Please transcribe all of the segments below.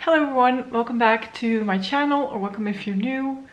Hello everyone, welcome back to my channel, or welcome if you're new.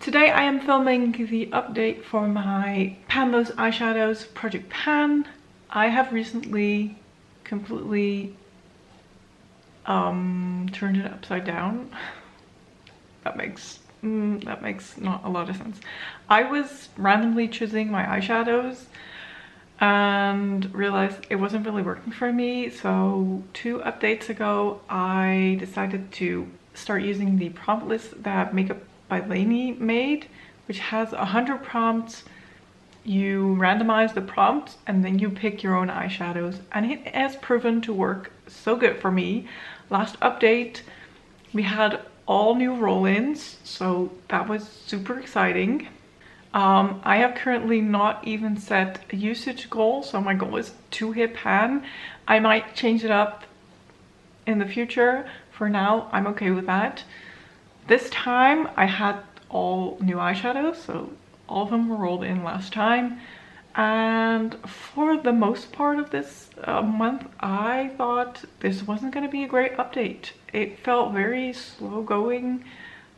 Today I am filming the update for my Pan Those Eyeshadows Project Pan. I have recently completely turned it upside down. That makes not a lot of sense. I was randomly choosing my eyeshadows and realized it wasn't really working for me, so 2 updates ago I decided to start using the prompt list that Makeup by Laney made, which has 100 prompts. You randomize the prompts and then you pick your own eyeshadows, and it has proven to work so good for me. Last update we had all new roll-ins, so that was super exciting. I have currently not even set a usage goal, so my goal is 2 hit pan. I might change it up in the future. For now, I'm okay with that. This time I had all new eyeshadows, so all of them were rolled in last time. And for the most part of this month, I thought this wasn't going to be a great update. It felt very slow going.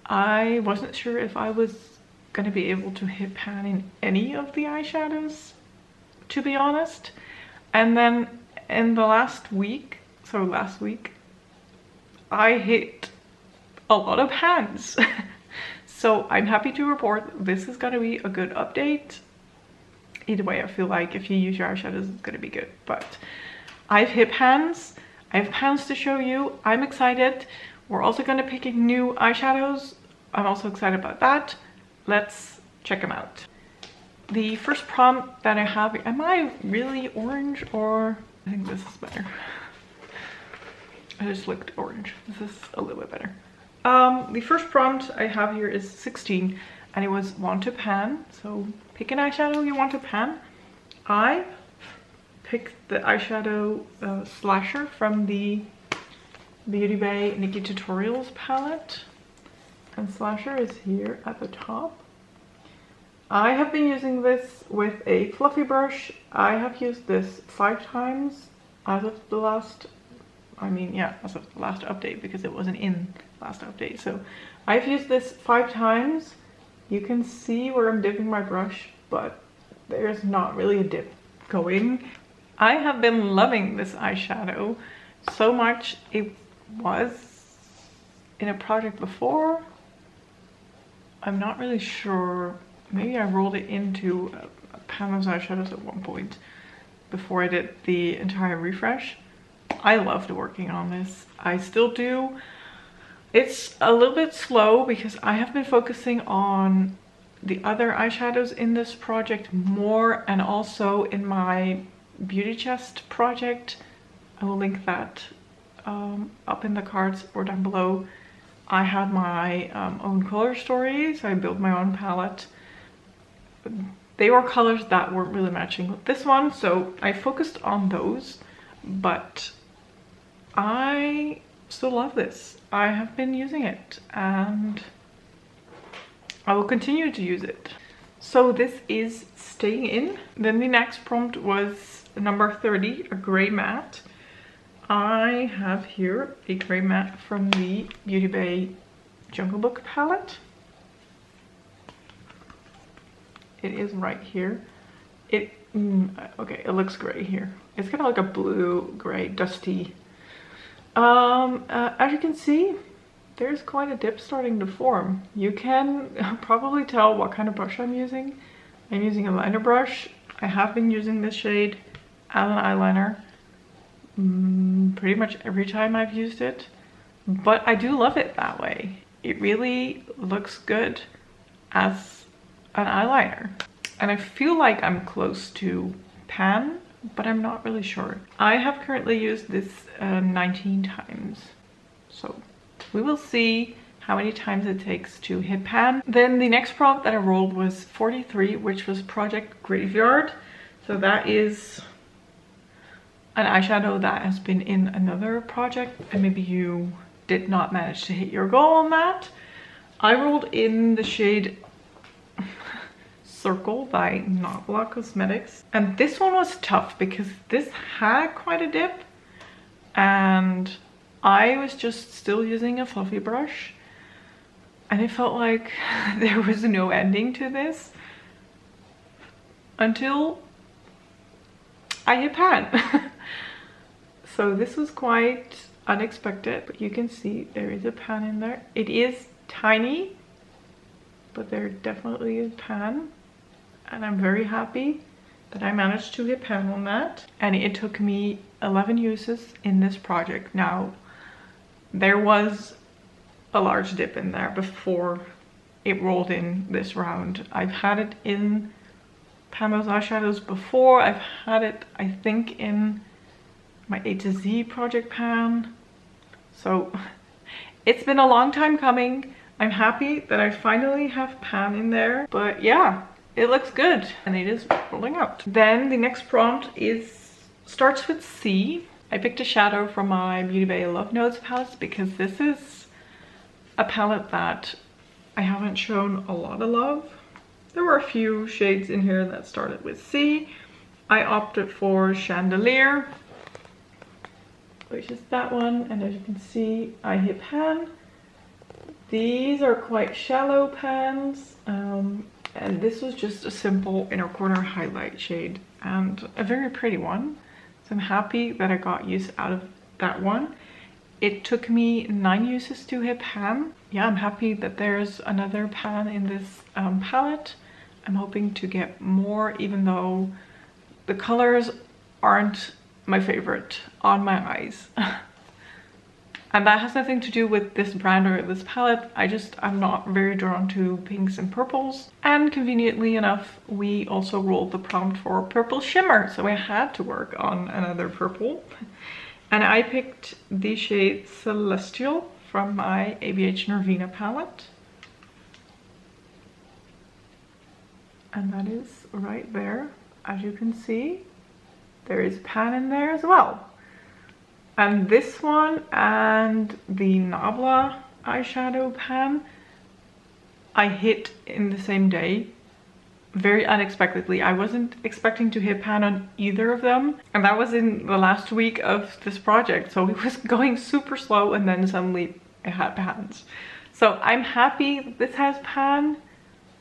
I wasn't sure if I was going to be able to hit pan in any of the eyeshadows, to be honest. And then in the last week, so last week, I hit a lot of pans. So I'm happy to report this is going to be a good update. Either way, I feel like if you use your eyeshadows, it's going to be good. But I've hit pans. I have pans to show you. I'm excited. We're also going to pick new eyeshadows. I'm also excited about that. Let's check them out. The first prompt that I have, am I really orange, or I think this is better. I just looked orange. This is a little bit better. The first prompt I have here is 16, and it was want to pan. So pick an eyeshadow you want to pan. I picked the eyeshadow Slasher from the Beauty Bay Nikki Tutorials palette. And Slasher is here at the top. I have been using this with a fluffy brush. I have used this 5 times as of the last, as of the last update, because it wasn't in last update. So I've used this 5 times. You can see where I'm dipping my brush, but there's not really a dip going. I have been loving this eyeshadow so much. It was in a project before. I'm not really sure. Maybe I rolled it into a Pan Those Eyeshadows at one point before I did the entire refresh. I loved working on this. I still do. It's a little bit slow because I have been focusing on the other eyeshadows in this project more, and also in my beauty chest project. I will link that up in the cards or down below. I had my own color story, so I built my own palette. They were colors that weren't really matching with this one, so I focused on those, but I still love this. I have been using it and I will continue to use it. So this is staying in. Then the next prompt was number 30, a gray matte. I have here a gray matte from the Beauty Bay Jungle Book palette. It is right here. Okay, it looks gray here. It's kind of like a blue, gray, dusty. As you can see, there's quite a dip starting to form. You can probably tell what kind of brush I'm using. I'm using a liner brush. I have been using this shade as an eyeliner pretty much every time I've used it, but I do love it that way. It really looks good as an eyeliner, and I feel like I'm close to pan, but I'm not really sure. I have currently used this 19 times, so we will see how many times it takes to hit pan. Then the next prompt that I rolled was 43, which was Project Graveyard. So that is an eyeshadow that has been in another project, and maybe you did not manage to hit your goal on that. I rolled in the shade Circle by Not Block Cosmetics, and this one was tough because this had quite a dip, and I was just still using a fluffy brush and it felt like there was no ending to this until I hit pan. So this was quite unexpected, but you can see there is a pan in there. It is tiny, but there definitely is pan, and I'm very happy that I managed to hit pan on that. And it took me 11 uses in this project. Now, there was a large dip in there before it rolled in this round. I've had it in Pamela's eyeshadows before. I've had it, I think, in my A to Z project pan. So it's been a long time coming. I'm happy that I finally have pan in there, but yeah, it looks good and it is rolling out. Then the next prompt starts with C. I picked a shadow from my Beauty Bay Love Notes palette because this is a palette that I haven't shown a lot of love. There were a few shades in here that started with C. I opted for Chandelier, which is that one, and as you can see, I hit pan. These are quite shallow pans, and this was just a simple inner corner highlight shade and a very pretty one. So I'm happy that I got use out of that one. It took me 9 uses to hit pan. Yeah, I'm happy that there's another pan in this palette. I'm hoping to get more, even though the colors aren't my favorite on my eyes. And that has nothing to do with this brand or this palette. I'm not very drawn to pinks and purples. And conveniently enough, we also rolled the prompt for purple shimmer, so I had to work on another purple. And I picked the shade Celestial from my ABH Nervina palette. And that is right there. As you can see, there is pan in there as well. And this one and the Nabla eyeshadow pan, I hit in the same day, very unexpectedly. I wasn't expecting to hit pan on either of them. And that was in the last week of this project. So it was going super slow and then suddenly it had pans. So I'm happy that this has pan.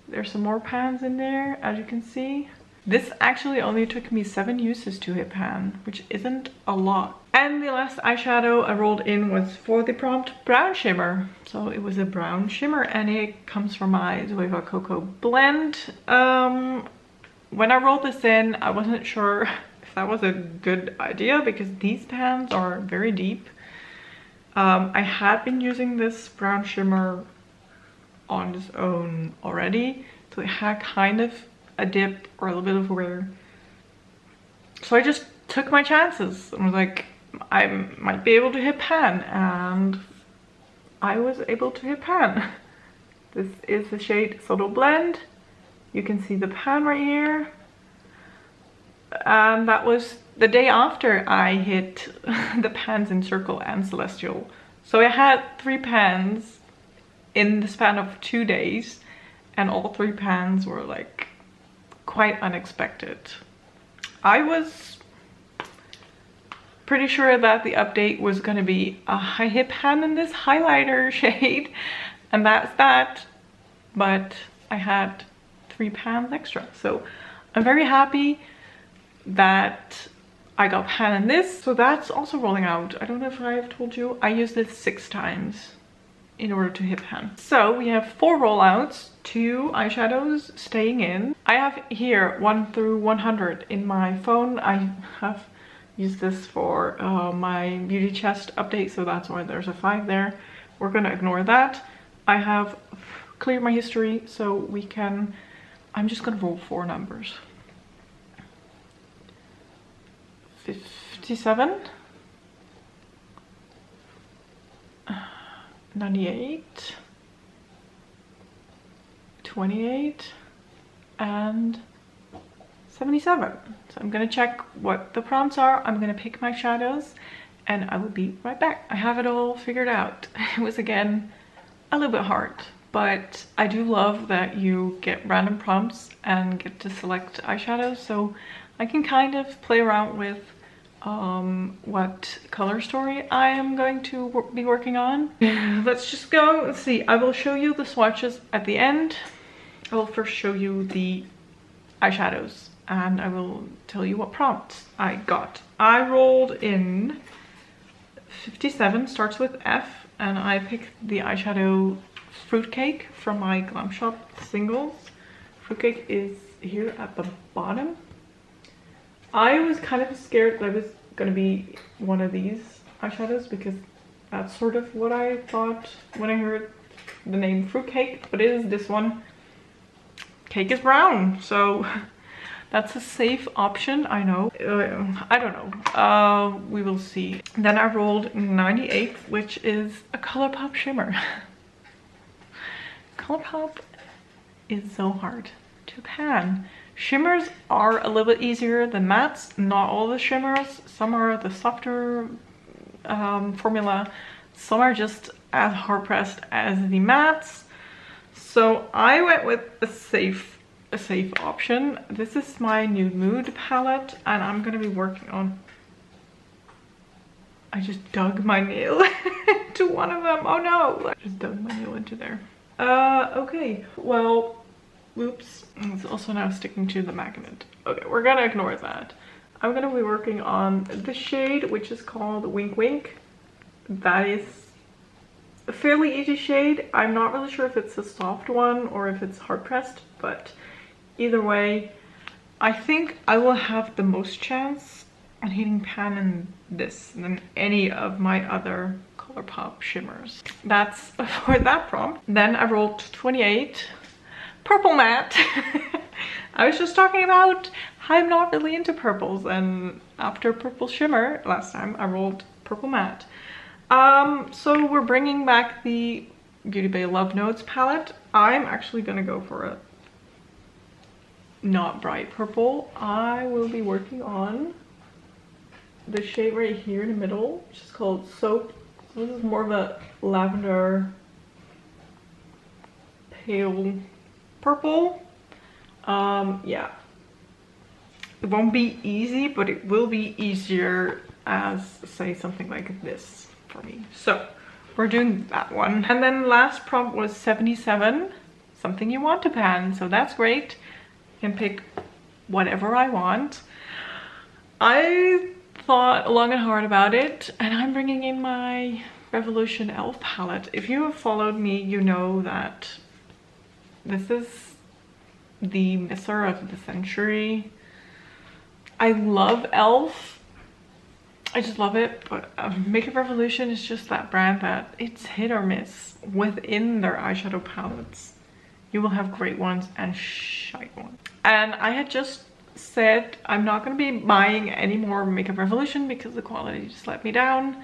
There's some more pans in there, as you can see. This actually only took me 7 uses to hit pan, which isn't a lot. And the last eyeshadow I rolled in was for the prompt brown shimmer. So it was a brown shimmer and it comes from my Zoeva Cocoa blend. When I rolled this in, I wasn't sure if that was a good idea because these pans are very deep. I had been using this brown shimmer on its own already, so it had kind of a dip or a little bit of wear. So I just took my chances. I was like, I might be able to hit pan, and I was able to hit pan. This is the shade Subtle Blend. You can see the pan right here. And that was the day after I hit the pans in Circle and Celestial. So I had 3 pans in the span of 2 days, and all 3 pans were like quite unexpected. I was pretty sure that the update was going to be I hit pan in this highlighter shade, and that's that, but I had 3 pans extra. So I'm very happy that I got pan in this. So that's also rolling out. I don't know if I've told you, I used this 6 times in order to hit pan. So we have 4 rollouts, 2 eyeshadows staying in. I have here 1 through 100 in my phone. I have used this for my beauty chest update, so that's why there's a 5 there. We're gonna ignore that. I have cleared my history, so we can, I'm just gonna roll 4 numbers. 57, 98, 28, and 77. So I'm gonna check what the prompts are. I'm gonna pick my shadows and I will be right back. I have it all figured out. It was again a little bit hard, but I do love that you get random prompts and get to select eyeshadows, so I can kind of play around with what color story I am going to be working on. Let's just go. Let's see. I will show you the swatches at the end. I will first show you the eyeshadows and I will tell you what prompts I got. I rolled in 57, starts with F, and I picked the eyeshadow Fruitcake from my Glam Shop singles. Fruitcake is here at the bottom. I was kind of scared that I was going to be one of these eyeshadows because that's sort of what I thought when I heard the name Fruitcake, but it is this one. Cake is brown, so that's a safe option, I know. I don't know. We will see. Then I rolled 98, which is a ColourPop shimmer. ColourPop is so hard to pan. Shimmers are a little bit easier than mattes. Not all the shimmers. Some are the softer formula. Some are just as hard pressed as the mattes. So I went with a safe option. This is my Nude Mood palette, and I'm gonna be working on. I just dug my nail into one of them. Oh no! I just dug my nail into there. Okay. Well. Oops, it's also now sticking to the magnet. Okay, we're gonna ignore that. I'm gonna be working on the shade, which is called Wink Wink. That is a fairly easy shade. I'm not really sure if it's a soft one or if it's hard pressed, but either way, I think I will have the most chance on hitting pan in this than any of my other ColourPop shimmers. That's for that prompt. Then I rolled 28. Purple matte. I was just talking about I'm not really into purples, and after purple shimmer last time I rolled purple matte. So we're bringing back the Beauty Bay Love Notes palette. I'm actually gonna go for a not bright purple. I will be working on the shade right here in the middle, which is called Soap. So this is more of a lavender pale purple. Yeah, it won't be easy, but it will be easier as, say, something like this for me. So we're doing that one. And then last prompt was 77, something you want to pan, so that's great. You can pick whatever I want. I thought long and hard about it, and I'm bringing in my Revolution Elf palette. If you have followed me, you know that this is the misser of the century. I love Elf. I just love it, but Makeup Revolution is just that brand that it's hit or miss within their eyeshadow palettes. You will have great ones and shite ones. And I had just said I'm not going to be buying any more Makeup Revolution because the quality just let me down.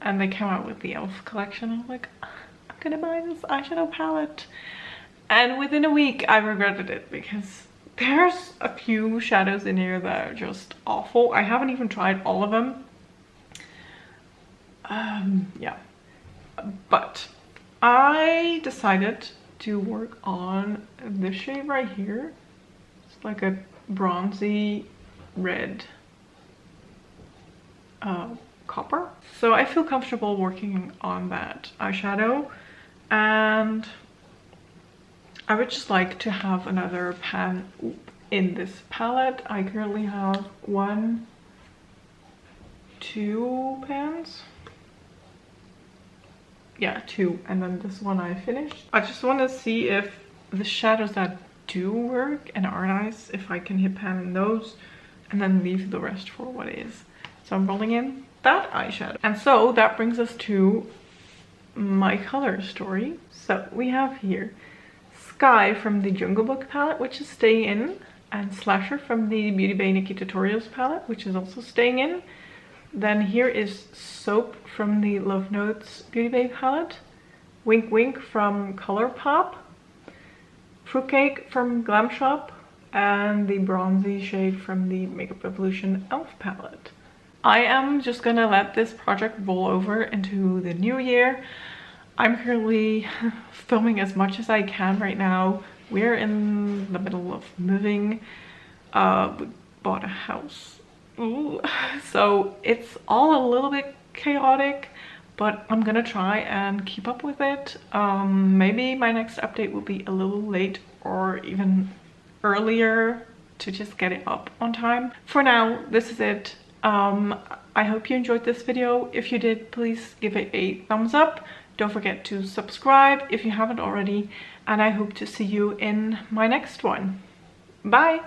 And they came out with the Elf collection. I'm like, I'm gonna buy this eyeshadow palette. And within a week, I regretted it because there's a few shadows in here that are just awful. I haven't even tried all of them. Yeah. But I decided to work on this shade right here. It's like a bronzy red copper. So I feel comfortable working on that eyeshadow, and I would just like to have another pan in this palette. I currently have 1, 2 pans. Yeah, 2, and then this one I finished. I just want to see if the shadows that do work and are nice, if I can hit pan in those and then leave the rest for what it is. So I'm rolling in that eyeshadow. And so that brings us to my color story. So we have here Sky from the Jungle Book palette, which is staying in, and Slasher from the Beauty Bay Nikki Tutorials palette, which is also staying in. Then here is Soap from the Love Notes Beauty Bay palette, Wink Wink from ColourPop, Fruitcake from Glam Shop, and the bronzy shade from the Makeup Revolution Elf palette. I am just gonna let this project roll over into the new year. I'm currently filming as much as I can right now. We're in the middle of moving. We bought a house Ooh. So it's all a little bit chaotic, but I'm gonna try and keep up with it. Maybe my next update will be a little late or even earlier to just get it up on time. For now, this is it. I hope you enjoyed this video. If you did, please give it a thumbs up. Don't forget to subscribe if you haven't already, and I hope to see you in my next one. Bye!